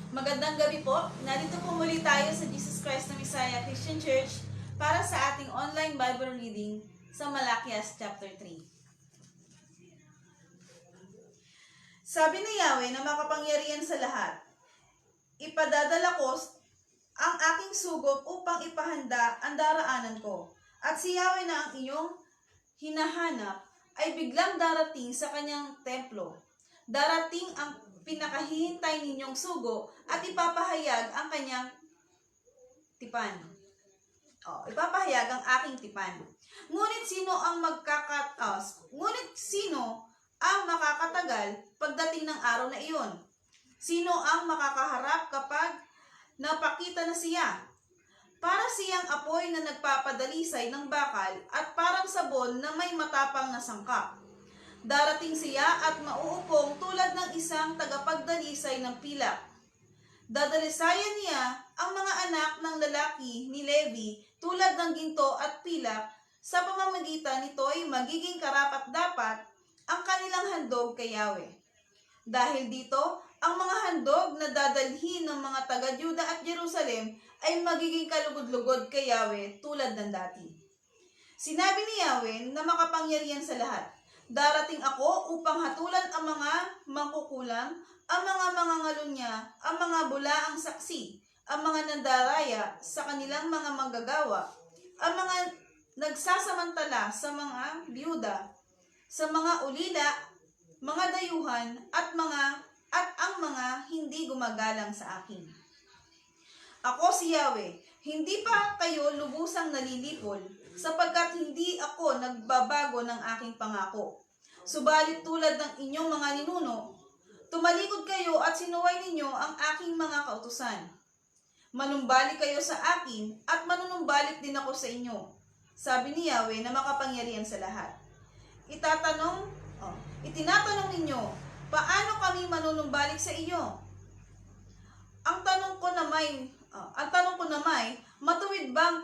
Magandang gabi po. Narito po muli tayo sa Jesus Christ na Messiah Christian Church para sa ating online Bible reading sa Malakias chapter 3. Sabi ni Yahweh na makapangyarihan sa lahat, ipadadala ko ang aking sugop upang ipahanda ang daraanan ko. At si Yahweh na ang iyong hinahanap ay biglang darating sa kanyang templo. Darating ang pinakahihintay ninyong sugo at ipapahayag ang kanyang tipan. Ipapahayag ang aking tipan. Ngunit sino ang makakatagal pagdating ng araw na iyon? Sino ang makakaharap kapag napakita na siya? Para siyang apoy na nagpapadalisay ng bakal at parang sabon na may matapang na sangkap. Darating siya at mauupong tulad ng isang tagapagdalisay ng pilak. Dadalisayan niya ang mga anak ng lalaki ni Levi tulad ng ginto at pilak. Sa pamamagitan nito ay magiging karapat-dapat ang kanilang handog kay Yahweh. Dahil dito, ang mga handog na dadalhin ng mga taga-Juda at Jerusalem ay magiging kalugod-lugod kay Yahweh tulad ng dati. Sinabi ni Yahweh na makapangyarihan sa lahat, darating ako upang hatulan ang mga mangkukulam, ang mga mangangalunya, ang mga bulaang saksi, ang mga nandaraya sa kanilang mga manggagawa, ang mga nagsasamantala sa mga biyuda, sa mga ulila, mga dayuhan, at ang mga hindi gumagalang sa akin. Ako si Yahweh, hindi pa kayo lubusang nalilipol, sapagkat hindi ako nagbabago ng aking pangako. Subalit tulad ng inyong mga ninuno, tumalikod kayo at sinuway ninyo ang aking mga kautusan. Manumbalik kayo sa akin at manunumbalik din ako sa inyo, sabi ni Yahweh na makapangyarihan sa lahat. Itinatanong ninyo, paano kami manunumbalik sa iyo? Ang tanong ko na may, matuwid bang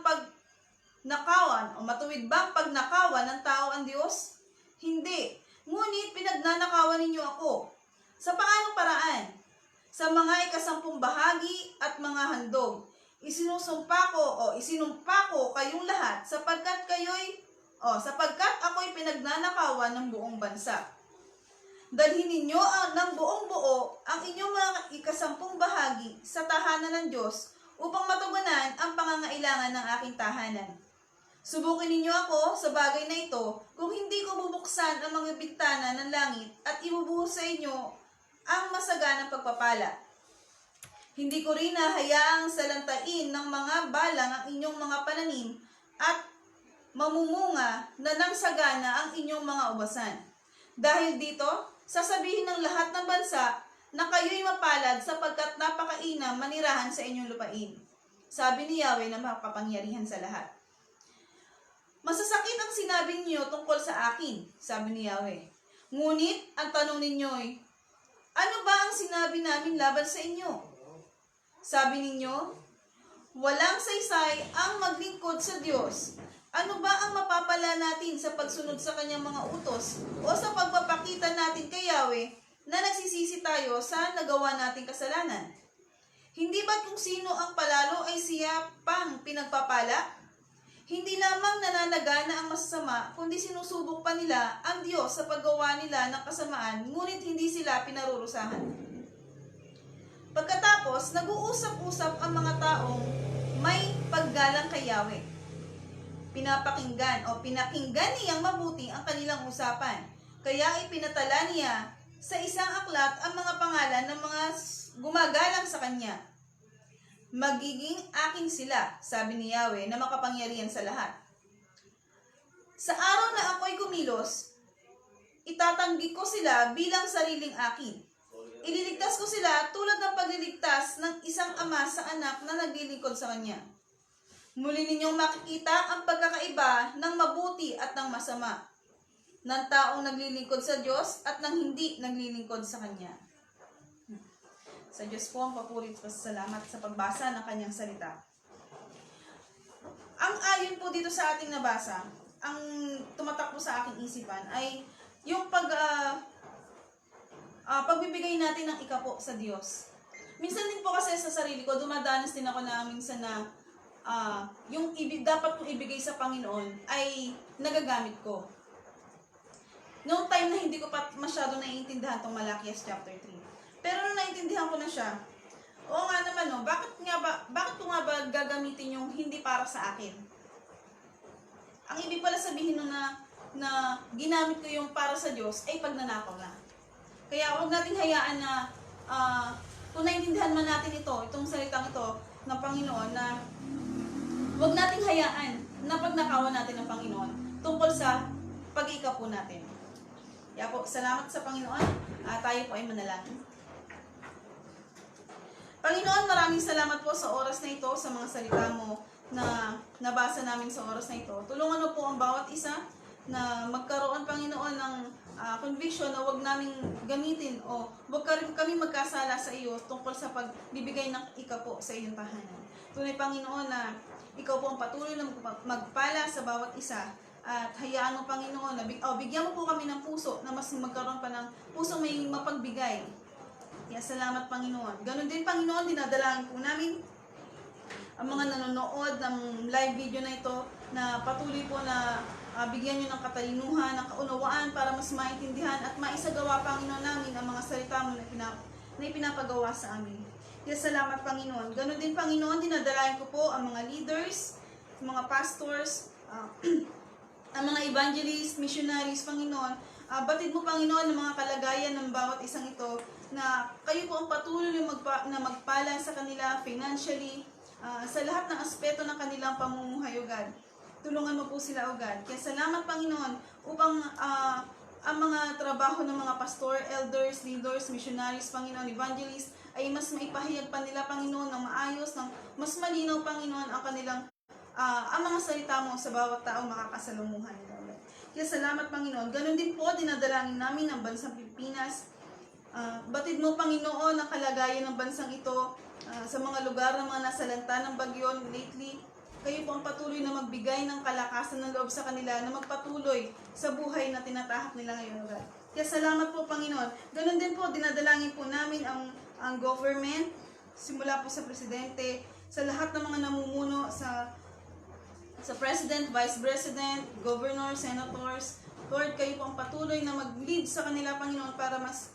pagnakawan ng tao ang Diyos? Hindi. Ngunit pinagnanakawan ninyo ako. Sa paanong paraan? Sa mga ikasampung bahagi at mga handog. Isinumpa ko kayong lahat sapagkat ako'y pinagnanakawan ng buong bansa. Dalhin ninyo ng buong buo ang inyong mga ikasampung bahagi sa tahanan ng Diyos upang matugunan ang pangangailangan ng aking tahanan. Subukin ninyo ako sa bagay na ito kung hindi ko bubuksan ang mga bintana ng langit at ibubuhos sa inyo ang masaganang pagpapala. Hindi ko rin hahayaang salantain ng mga balang ang inyong mga pananim at mamumunga na nang sagana ang inyong mga ubasan. Dahil dito, sasabihin ng lahat ng bansa na kayo'y mapalad sapagkat napakainam manirahan sa inyong lupain. Sabi ni Yahweh na makapangyarihan sa lahat. Masasakit ang sinabi niyo tungkol sa akin, sabi ni Yahweh. Ngunit ang tanong ninyo'y, ano ba ang sinabi namin laban sa inyo? Sabi ninyo, walang saysay ang maglingkod sa Diyos. Ano ba ang mapapala natin sa pagsunod sa kanyang mga utos o sa pagpapakita natin kay Yahweh na nagsisisi tayo sa nagawa nating kasalanan? Hindi ba't kung sino ang palalo ay siya pang pinagpapala? Hindi lamang nananagana ang masasama, kundi sinusubok pa nila ang Diyos sa paggawa nila ng kasamaan, ngunit hindi sila pinarurusahan. Pagkatapos, nag-uusap-usap ang mga taong may paggalang kay Yahweh. Pinakinggan niyang mabuti ang kanilang usapan. Kaya ipinatala niya sa isang aklat ang mga pangalan ng mga gumagalang sa kanya. Magiging aking sila, sabi ni Yahweh na makapangyarihan sa lahat. Sa araw na ako'y kumilos, itatanggi ko sila bilang sariling akin. Ililigtas ko sila tulad ng pagliligtas ng isang ama sa anak na naglilingkod sa kanya. Muli ninyong makikita ang pagkakaiba ng mabuti at ng masama, ng taong naglilingkod sa Diyos at ng hindi naglilingkod sa Kanya. Sa Diyos po ang papuri at pasasalamat sa pagbasa ng Kanyang salita. Ang ayon po dito sa ating nabasa, ang tumatakbo sa aking isipan ay yung pagbibigay natin ng ikapo sa Diyos. Minsan din po kasi sa sarili ko, dumadanas din ako na minsan na yung dapat kong ibigay sa Panginoon ay nagagamit ko. Noong time na hindi ko pa masyado naiintindihan tong Malakias chapter 3. Pero nung naiintindihan ko na siya, oo nga naman no, bakit ko nga ba gagamitin yung hindi para sa akin? Ang ibig pala sabihin nun na ginamit ko yung para sa Diyos ay pagnanakaw na. Kaya huwag nating hayaan na kung naiintindihan man natin itong salitang ito ng Panginoon, na huwag nating hayaan na pagnakawan natin ng Panginoon tungkol sa pag-iikap po natin. Kaya po, salamat sa Panginoon. Tayo po ay manalangin. Panginoon, maraming salamat po sa oras na ito, sa mga salita mo na nabasa namin sa oras na ito. Tulungan mo po ang bawat isa na magkaroon, Panginoon, ng conviction na huwag naming gamitin o huwag kami magkasala sa iyo tungkol sa pagbibigay ng ikapo sa iyong tahanan. Tunay, Panginoon, na ikaw po ang patuloy na magpala sa bawat isa. At hayaan mo, Panginoon, na bigyan mo po kami ng puso na mas magkaroon pa ng pusong may mapagbigay. Kaya salamat, Panginoon. Ganon din, Panginoon, dinadalangin po namin ang mga nanonood ng live video na ito na patuloy po na bigyan nyo ng katalinuhan, ng kaunawaan para mas maintindihan at maisagawa, Panginoon, namin ang mga salita mo na ipinapagawa sa amin. Kaya salamat, Panginoon. Ganon din, Panginoon, dinadalangin ko po ang mga leaders, mga pastors, ang mga evangelists, missionaries, Panginoon. Batid mo, Panginoon, ng mga kalagayan ng bawat isang ito na kayo po ang patuloy na magpala sa kanila financially, sa lahat ng aspeto ng kanilang pamumuhay, O God. Tulungan mo po sila, O God. Kaya salamat, Panginoon, upang ang mga trabaho ng mga pastor, elders, leaders, missionaries, Panginoon, evangelists, ay mas maipahayag pa nila, Panginoon, ng maayos, ng mas malinaw, Panginoon, ang kanilang ang mga salita mo sa bawat taong makakasalumuhan nila. Kaya salamat, Panginoon. Ganon din po, dinadalangin namin ang bansang Pilipinas. Batid mo, Panginoon, ang kalagayan ng bansang ito sa mga lugar ng mga nasalanta ng bagyo lately. Kayo po ang patuloy na magbigay ng kalakasan ng loob sa kanila na magpatuloy sa buhay na tinatahak nila ngayon, God. Kaya salamat po, Panginoon. Ganon din po, dinadalangin po namin ang government, simula po sa presidente, sa lahat ng mga namumuno, sa president, vice president, governor, senators. Lord, kayo po ang patuloy na mag-lead sa kanila, Panginoon, para mas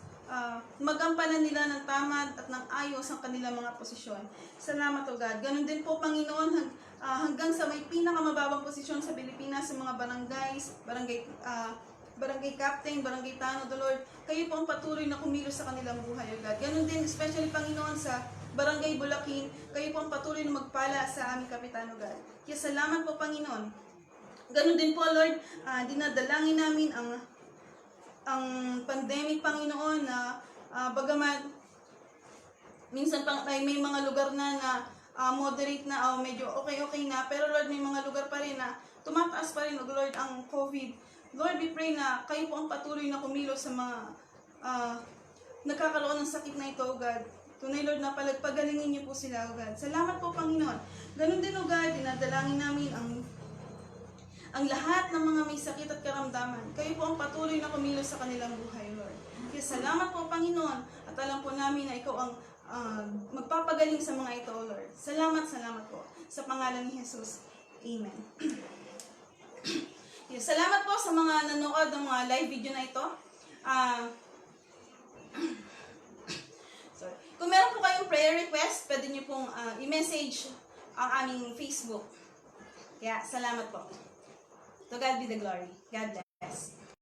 magampanan nila ng tama at ng ayos ang kanilang mga posisyon. Salamat, O God. Ganon din po, Panginoon, hanggang sa may pinakamababang posisyon sa Pilipinas, sa mga barangays, barangay captain, barangay tanod, O Lord, kayo po ang patuloy na kumilos sa kanilang buhay, O God. Ganon din, especially, Panginoon, sa barangay Bulakin, kayo po ang patuloy na magpala sa aming kapitan, O God. Kaya salamat po, Panginoon. Ganon din po, Lord, dinadalangin namin ang pandemic, Panginoon, na bagamat minsan may mga lugar na moderate na o medyo okay na, pero Lord, may mga lugar pa rin na tumataas pa rin, O Lord, ang COVID. Lord, we pray na kayo po ang patuloy na kumilos sa mga nagkakaroon ng sakit na ito, O God. Tunay, Lord, na pagalingin niyo po sila, O God. Salamat po, Panginoon. Ganun din, O God, dinadalangin namin ang lahat ng mga may sakit at karamdaman. Kayo po ang patuloy na kumilos sa kanilang buhay, Lord. Kaya salamat po, Panginoon, at alam po namin na ikaw ang magpapagaling sa mga ito, Lord. Salamat po. Sa pangalan ni Jesus. Amen. Kaya salamat po sa mga nanood ng mga live video na ito. Sorry. Kung meron po kayong prayer request, pwede nyo pong i-message ang aming Facebook. Kaya salamat po. To God be the glory. God bless.